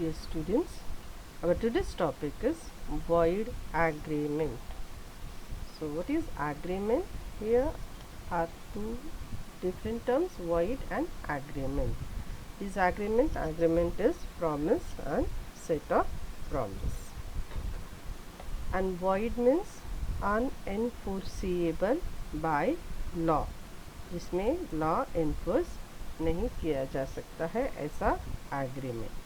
dear students, our today's topic is void agreement. So what is agreement? Here are two different terms, void and agreement. This agreement is promise and set of promise. And void means unenforceable by law, जिसमें law enforce नहीं किया जा सकता है ऐसा agreement.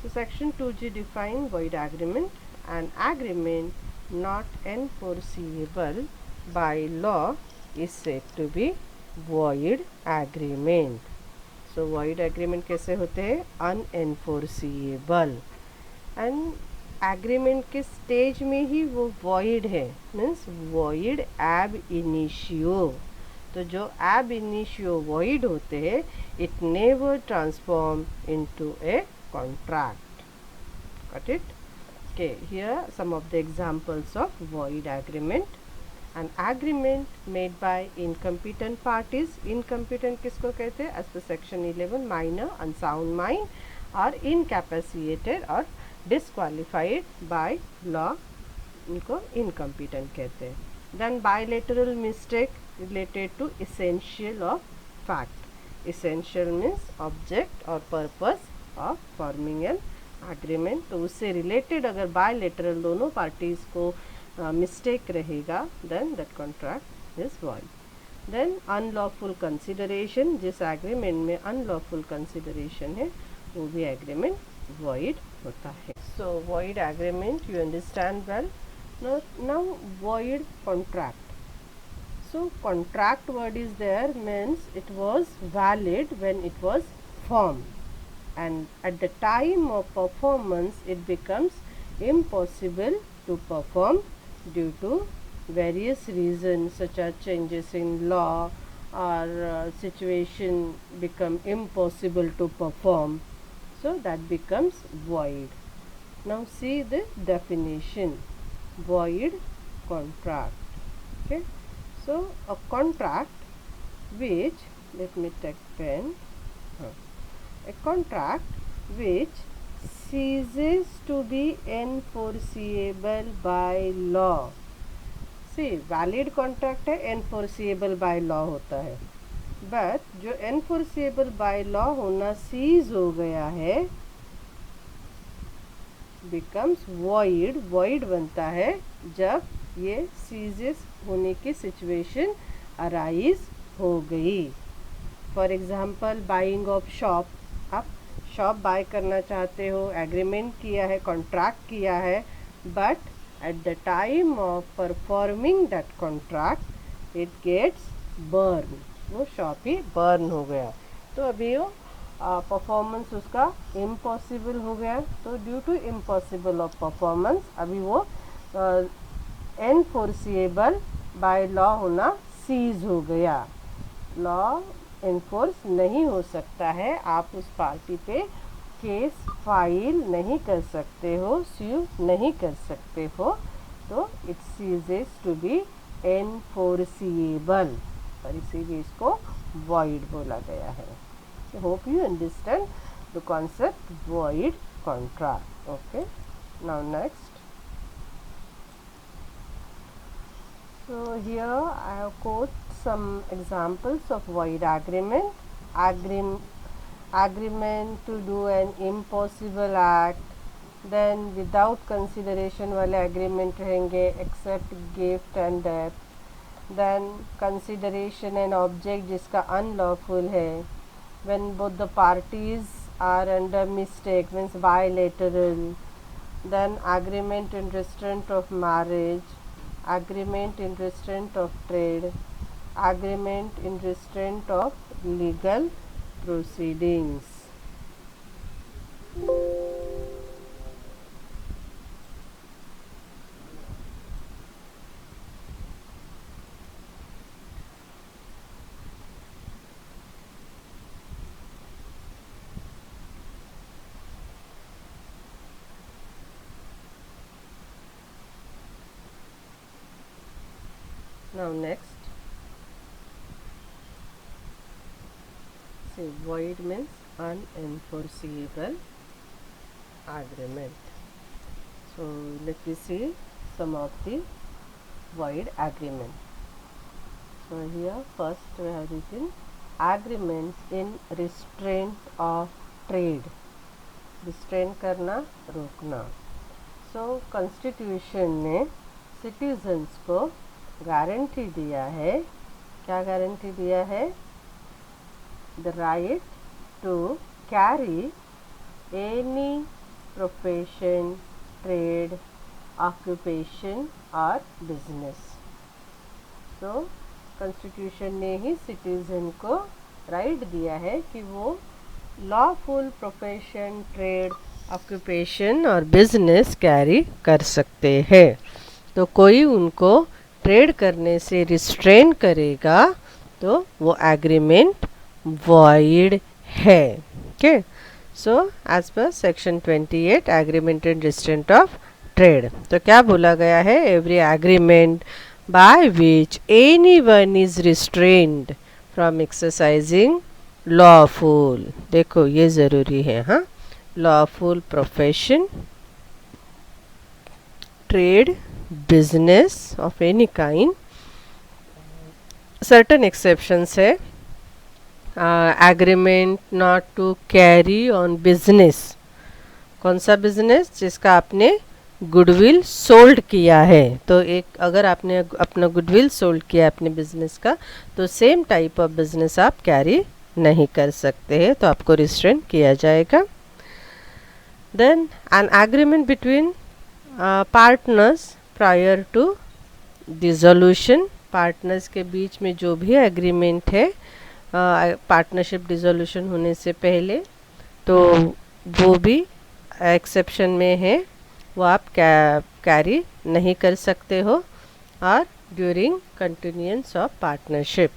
So section 2G define void agreement. An agreement not enforceable by law is said to be void agreement. So void agreement कैसे होते हैं? Unenforceable. And agreement के स्टेज में ही वो void है, मीन्स void ab initio. तो जो ab initio void होते हैं, it never transform into a contract. Got it? Okay, here some of the examples of void agreement. An agreement made by incompetent parties. Incompetent किसको कहते हैं? As per section 11, minor, unsound mind, or incapacitated or disqualified by law, इनको incompetent कहते हैं. Then bilateral mistake related to essential of fact. Essential means object or purpose of forming an agreement. तो उससे related अगर bilateral दोनों parties को mistake रहेगा, then that contract is void. Then unlawful consideration, जिस agreement में unlawful consideration है वो भी agreement void होता है. So void agreement you understand well. Now void contract. So contract word is there, means it was valid when it was formed, and at the time of performance it becomes impossible to perform due to various reasons such as changes in law or situation become impossible to perform, so that becomes void. Now see the definition. Void contract. Okay, so a contract which, let me take pen, a contract which ceases to be enforceable by law. See, valid contract है, enforceable by law होता है, but जो enforceable by law होना cease हो गया है becomes void. void बनता है जब ये सीजेस होने की सिचुएशन अराइज हो गई. For example buying of shop. आप शॉप बाय करना चाहते हो, एग्रीमेंट किया है, कॉन्ट्रैक्ट किया है, but at the time of performing that contract it gets burn. वो शॉप ही बर्न हो गया, तो अभी वो परफॉर्मेंस उसका इम्पॉसिबल हो गया. तो due to impossible of performance अभी वो एनफोर्सिएबल बाय लॉ होना सीज हो गया. लॉ एनफोर्स नहीं हो सकता है, आप उस पार्टी पे केस फाइल नहीं कर सकते हो, स्यू नहीं कर सकते हो, तो it ceases to be enforceable, और इसीलिए इसको वॉइड बोला गया है. I hope you understand the concept void contract. Okay, now next. So here I have quote some examples of void agreement. Agreement to do an impossible act. Then without consideration वाले agreement रहेंगे, except gift and debt. Then consideration and object जिसका unlawful है. When both the parties are under mistake, means bilateral. Then agreement in restraint of marriage, agreement in restraint of trade, agreement in restraint of legal proceedings. Now next, see, void means unenforceable. agreement. So let me see some of the void agreement. So here first we have written agreements in restraint of trade. Restrain करना, रोकना. So constitution ने citizens को guarantee दिया है. क्या guarantee दिया है? The right to carry any profession, trade, occupation और बिजनेस. तो कॉन्स्टिट्यूशन ने ही सिटीजन को राइट दिया है कि वो लॉफुल प्रोफेशन, ट्रेड, ऑक्यूपेशन और बिजनेस कैरी कर सकते हैं. तो कोई उनको ट्रेड करने से रिस्ट्रेन करेगा तो वो एग्रीमेंट वॉइड है. Okay. So as per section 28 agreement and restraint of trade. तो क्या बोला गया है? Every agreement by which any one is restrained from exercising lawful. देखो ये ज़रूरी है. हाँ, lawful profession, trade, business of any kind. Certain exceptions है. Agreement not to carry on business. कौन सा बिजनेस? जिसका आपने गुडविल सोल्ड किया है. तो एक अगर आपने अपना गुडविल सोल्ड किया अपने बिजनेस का, तो सेम टाइप ऑफ बिजनेस आप कैरी नहीं कर सकते हैं, तो आपको रिस्ट्रेन किया जाएगा. Then an agreement between partners prior to dissolution. Partners के बीच में जो भी एग्रीमेंट है पार्टनरशिप डिसोल्यूशन होने से पहले, तो वो भी एक्सेप्शन में है, वो आप कैरी नहीं कर सकते हो. और ड्यूरिंग कंटिन्यूएंस ऑफ पार्टनरशिप.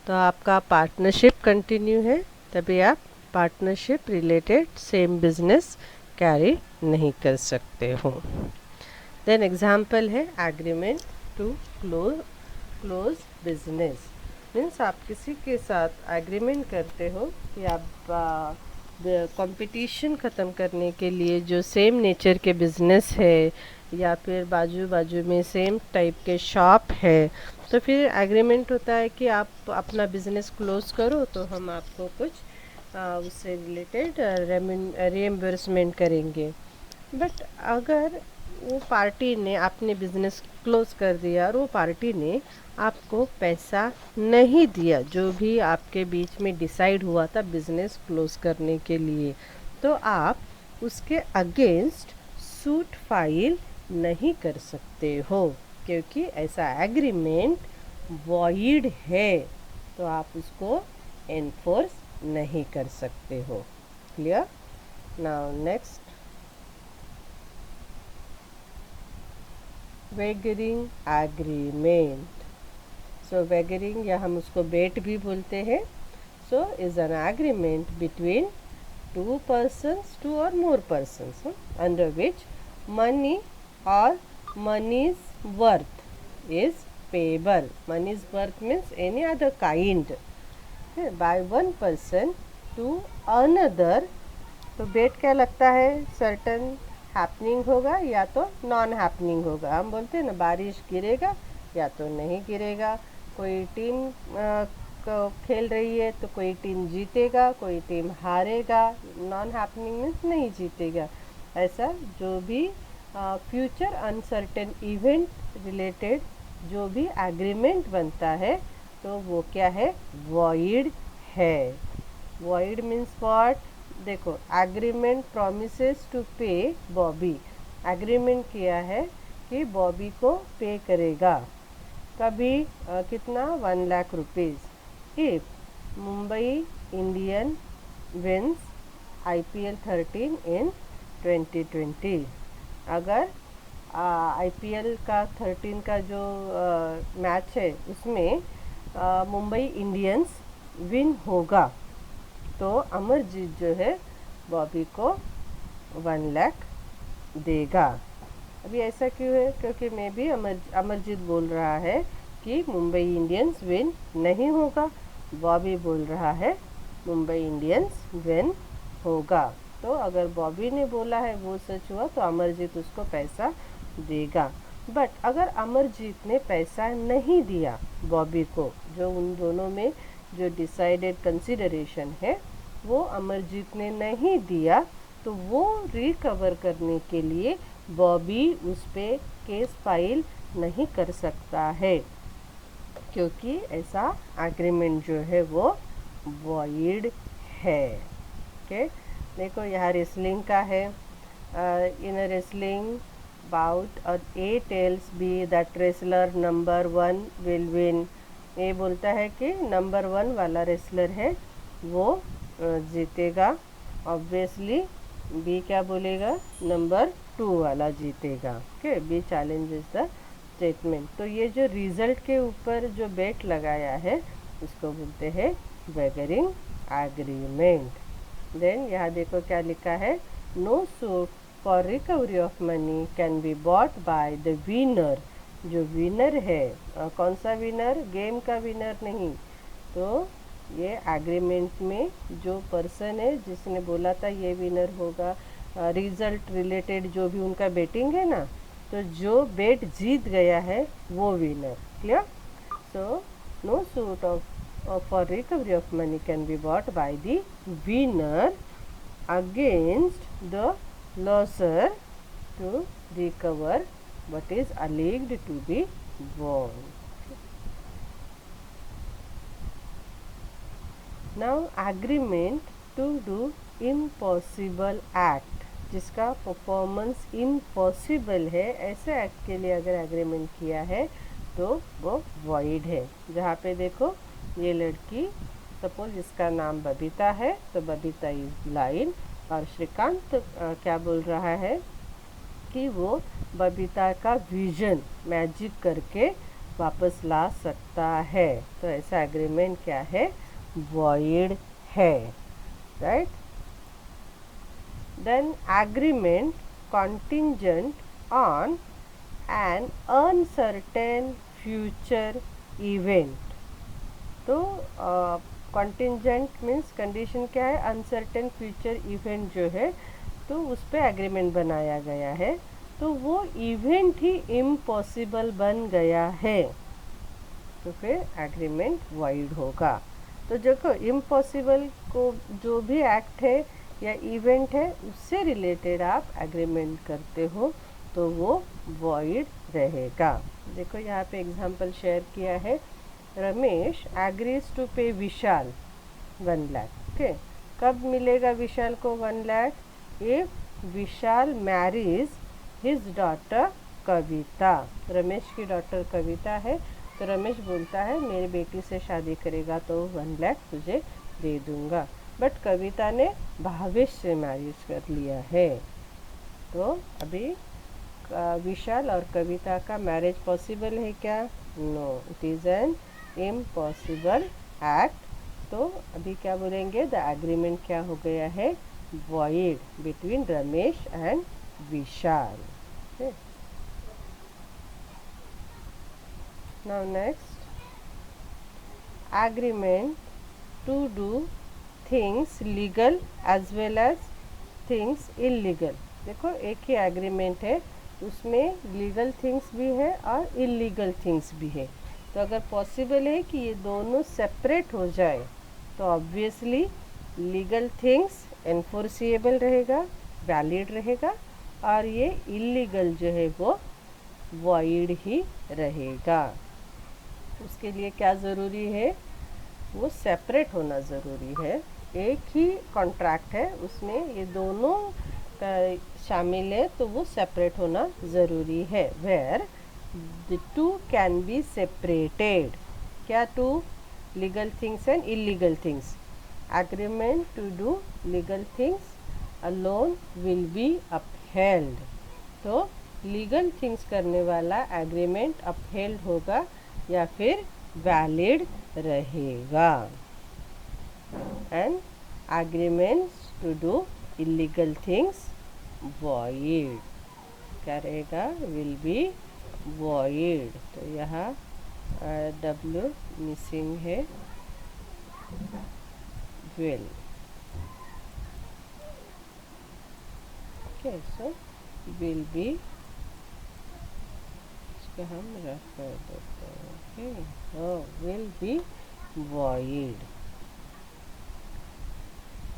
तो आपका पार्टनरशिप कंटिन्यू है तभी आप partnership related same business carry नहीं कर सकते हो. देन एग्जाम्पल है agreement to close business. Means आप किसी के साथ एग्रीमेंट करते हो कि आप कंपटीशन ख़त्म करने के लिए जो सेम नेचर के बिज़नेस है या फिर बाजू बाजू में सेम टाइप के शॉप है, तो फिर एग्रीमेंट होता है कि आप अपना बिज़नेस क्लोज करो तो हम आपको कुछ उससे रिलेटेड रिएम्बर्समेंट करेंगे. बट अगर वो पार्टी ने आपने बिज़नेस क्लोज कर दिया और वो पार्टी ने आपको पैसा नहीं दिया जो भी आपके बीच में डिसाइड हुआ था बिज़नेस क्लोज करने के लिए, तो आप उसके अगेंस्ट सूट फाइल नहीं कर सकते हो क्योंकि ऐसा एग्रीमेंट वॉइड है. तो आप उसको एनफोर्स नहीं कर सकते हो. Clear? Now next, wagering agreement. So wagering या हम उसको बेट भी बोलते हैं. So is an agreement between two persons, two or more persons, under which money or money's worth is payable. Money's worth means any other kind by one person to another. तो बेट क्या लगता है? Certain happening होगा या तो non happening होगा. हम बोलते हैं ना बारिश गिरेगा या तो नहीं गिरेगा. कोई टीम खेल रही है तो कोई टीम जीतेगा, कोई टीम हारेगा. नॉन हैपनिंग मीन्स नहीं जीतेगा. ऐसा जो भी फ्यूचर अनसर्टेन इवेंट रिलेटेड जो भी एग्रीमेंट बनता है तो वो क्या है? वॉइड है. Void means what? देखो, एग्रीमेंट प्रोमिसेस टू पे बॉबी. एग्रीमेंट किया है कि बॉबी को पे करेगा. कभी कितना? 1 lakh rupees. If Mumbai Indian wins IPL 13 इन 2020. अगर IPL का 13 का जो मैच है उसमें मुंबई इंडियंस विन होगा तो अमरजीत जो है बॉबी को 1 लाख देगा. अभी ऐसा क्यों है? क्योंकि मैं भी अमरजीत बोल रहा है कि मुंबई इंडियंस विन नहीं होगा. बॉबी बोल रहा है मुंबई इंडियंस विन होगा. तो अगर बॉबी ने बोला है वो सच हुआ तो अमरजीत उसको पैसा देगा। बट अगर अमरजीत ने पैसा नहीं दिया बॉबी को, जो उन दोनों में जो डिसाइडेड कंसिडरेशन है वो अमरजीत ने नहीं दिया, तो वो रिकवर करने के लिए बॉबी उस पर केस फाइल नहीं कर सकता है, क्योंकि ऐसा एग्रीमेंट जो है वो वॉइड है। ओके, देखो यहाँ रेसलिंग का है। इन रेसलिंग बाउट और A tells B that wrestler number 1 will win. ये बोलता है कि नंबर 1 वाला रेसलर है वो जीतेगा। ऑब्वियसली बी क्या बोलेगा, नंबर 2 वाला जीतेगा। Okay, B challenges the statement. तो ये जो रिजल्ट के ऊपर जो बेट लगाया है उसको बोलते हैं वैगरिंग एग्रीमेंट। देन यहाँ देखो क्या लिखा है, no suit for recovery of money can be bought by the winner. जो विनर है, कौन सा विनर, गेम का विनर नहीं, तो ये एग्रीमेंट में जो पर्सन है जिसने बोला था ये विनर होगा, रिजल्ट रिलेटेड जो भी उनका बेटिंग है ना, तो जो बेट जीत गया है वो विनर। क्लियर? So no suit of for recovery of money can be bought by the winner against the loser to recover what is alleged to be wrong. Now agreement to do impossible act, जिसका performance impossible है, ऐसे act के लिए अगर agreement किया है तो वो वॉइड है। जहाँ पे देखो ये लड़की, सपोज इसका नाम बबीता है, तो बबीता इज ब्लाइंड और श्रीकांत क्या बोल रहा है कि वो बबीता का विजन मैजिक करके वापस ला सकता है, तो ऐसा एग्रीमेंट क्या है, वॉइड है। Right? Then agreement contingent on an uncertain future event. तो कॉन्टिंजेंट मीन्स कंडीशन क्या है, अनसर्टेन फ्यूचर इवेंट जो है तो उस पर एग्रीमेंट बनाया गया है, तो वो इवेंट ही इम्पॉसिबल बन गया है, तो फिर एग्रीमेंट वॉइड होगा। तो देखो इम्पॉसिबल को जो भी एक्ट है या इवेंट है उससे रिलेटेड आप एग्रीमेंट करते हो तो वो वॉइड रहेगा। देखो यहाँ पे एग्जांपल शेयर किया है, रमेश एग्रीज टू पे विशाल 1 लाख। ओके, कब मिलेगा विशाल को 1 lakh, if Vishal marries his daughter Kavita. Ramesh की डॉटर कविता है, तो रमेश बोलता है मेरी बेटी से शादी करेगा तो 1 लाख तुझे दे दूंगा, बट कविता ने भावेश से मैरिज कर लिया है, तो अभी विशाल और कविता का मैरिज पॉसिबल है क्या, no, it is an impossible act. तो अभी क्या बोलेंगे, द एग्रीमेंट क्या हो गया है, void between Ramesh and Vishal. Okay. Now next, agreement to do things legal as well as things illegal। देखो एक ही एग्रीमेंट है, उसमें लीगल थिंग्स भी है और इलीगल थिंग्स भी है, तो अगर पॉसिबल है कि ये दोनों सेपरेट हो जाए तो ऑब्वियसली लीगल थिंग्स एनफोर्सिएबल रहेगा, वैलिड रहेगा, और ये इलीगल जो है वो वॉइड ही रहेगा। उसके लिए क्या ज़रूरी है, वो सेपरेट होना ज़रूरी है। एक ही कॉन्ट्रैक्ट है, उसमें ये दोनों शामिल है, तो वो सेपरेट होना ज़रूरी है। Where the two can be separated. क्या two, legal things and illegal things. Agreement to do legal things alone will be upheld. तो लीगल थिंग्स करने वाला एग्रीमेंट अपहेल्ड होगा या फिर वैलिड रहेगा, and agreements to do illegal things void, क्या रहेगा, विल बी वॉइड। तो यहाँ W मिसिंग है, will. Okay, so will be इसको हम रफ कर देते हैं। Okay, will be void.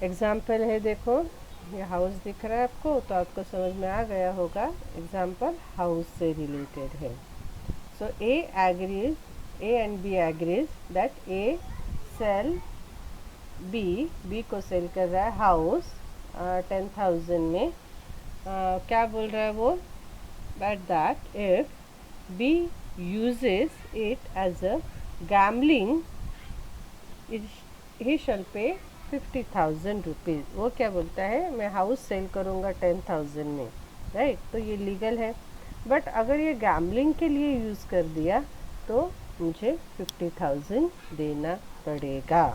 Example है, देखो ये हाउस दिख रहा है आपको, तो आपको समझ में आ गया होगा एग्जाम्पल हाउस से रिलेटेड है। So A and B agrees that A sell B को सेल कर रहा है हाउस 10,000 में। क्या बोल रहा है वो, that if B uses it as a gambling he shall pay 50,000 rupees. वो क्या बोलता है, मैं हाउस सेल करूँगा 10,000 में, राइट। तो ये लीगल है, बट अगर ये गैम्बलिंग के लिए यूज़ कर दिया तो मुझे 50,000 देना पड़ेगा।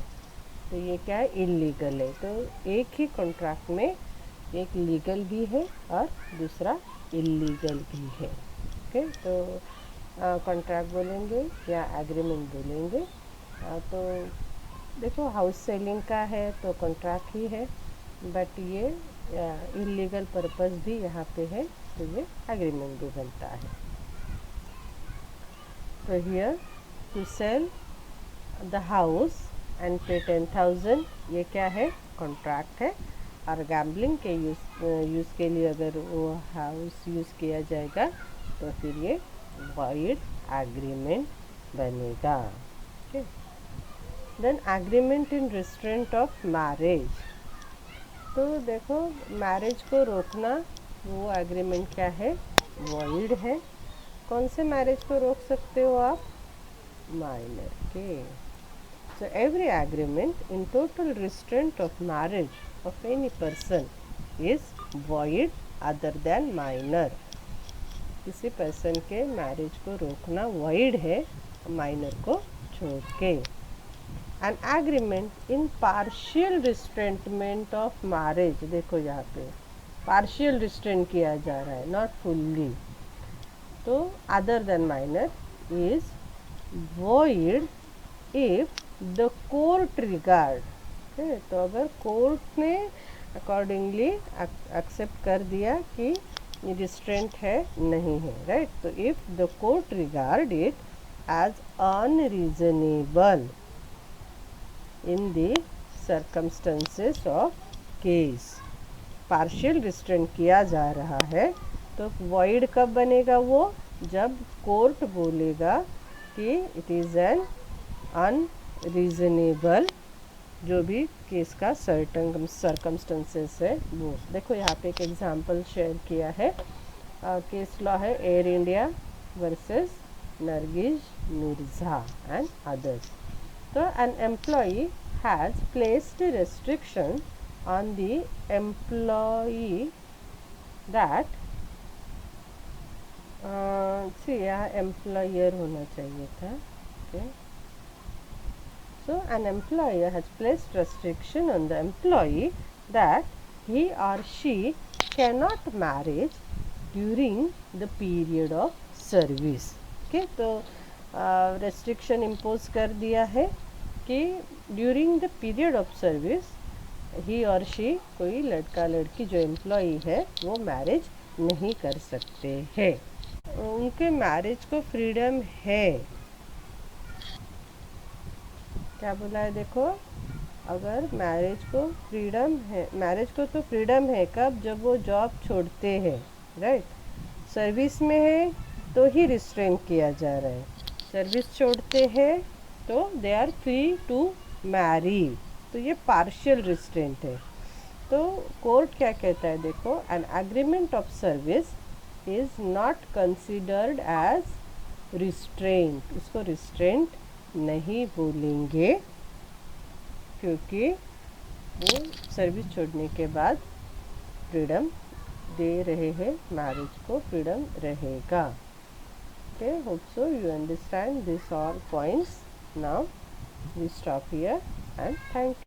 तो ये क्या है, इलीगल है। तो एक ही कॉन्ट्रैक्ट में एक लीगल भी है और दूसरा इलीगल भी है। ओके, तो कॉन्ट्रैक्ट बोलेंगे या एग्रीमेंट बोलेंगे। तो देखो हाउस सेलिंग का है तो कॉन्ट्रैक्ट ही है, बट ये इलीगल पर्पस भी यहाँ पे है, तो ये एग्रीमेंट भी बनता है। तो here to sell the house and pay 10,000, ये क्या है, कॉन्ट्रैक्ट है। और गैम्बलिंग के यूज़ के लिए अगर वो हाउस यूज़ किया जाएगा तो फिर ये वॉइड एग्रीमेंट बनेगा। Okay, then agreement in restraint of marriage. तो देखो मैरिज को रोकना, वो एग्रीमेंट क्या है, वॉइड है। कौन से मैरिज को रोक सकते हो आप, माइनर के। So every agreement in total restraint of marriage of any person is void other than minor. किसी पर्सन के मैरिज को रोकना वॉइड है माइनर को छोड़ के। An agreement in partial restraintment of marriage, देखो यहाँ पे पार्शियल रिस्ट्रेंट किया जा रहा है, नॉट फुल्ली। तो other than minor is void if the court regard, तो अगर कोर्ट ने अकॉर्डिंगली एक्सेप्ट कर दिया कि ये रिस्ट्रेंट है, नहीं है, राइट। तो if the court regard it as unreasonable in the circumstances of case. Partial restraint किया जा रहा है तो वॉइड कब बनेगा वो, जब कोर्ट बोलेगा कि इट इज़ एन अनरीजनेबल, जो भी केस का सर्टन सर्कमस्टेंसेस है वो। देखो यहाँ पे एक एग्जांपल शेयर किया है, केस लॉ है Air India versus Nargis Mirza and others. तो an employee has placed restriction on the employee that यहाँ एम्प्लॉयर होना चाहिए था। Okay, so an employer has placed restriction on the employee that he or she cannot marry during the period of service। Okay, तो restriction impose कर दिया है कि during the period of service he or she, कोई लड़का लड़की जो employee है वो मैरिज नहीं कर सकते हैं। उनके मैरिज को फ्रीडम है। क्या बोला है, देखो अगर मैरिज को फ्रीडम है, मैरिज को तो फ्रीडम है कब, जब वो जॉब छोड़ते हैं, राइट। सर्विस में है तो ही रिस्ट्रेन किया जा रहा है, सर्विस छोड़ते हैं तो they are free to marry. तो ये पार्शियल रिस्ट्रेंट है। तो कोर्ट क्या कहता है, देखो an agreement of service is not considered as restraint. उसको रिस्ट्रेंट नहीं बोलेंगे क्योंकि वो सर्विस छोड़ने के बाद फ्रीडम दे रहे हैं, मैरिज को फ्रीडम रहेगा। Okay, hope so you understand this all points. Now we stop here and thank you.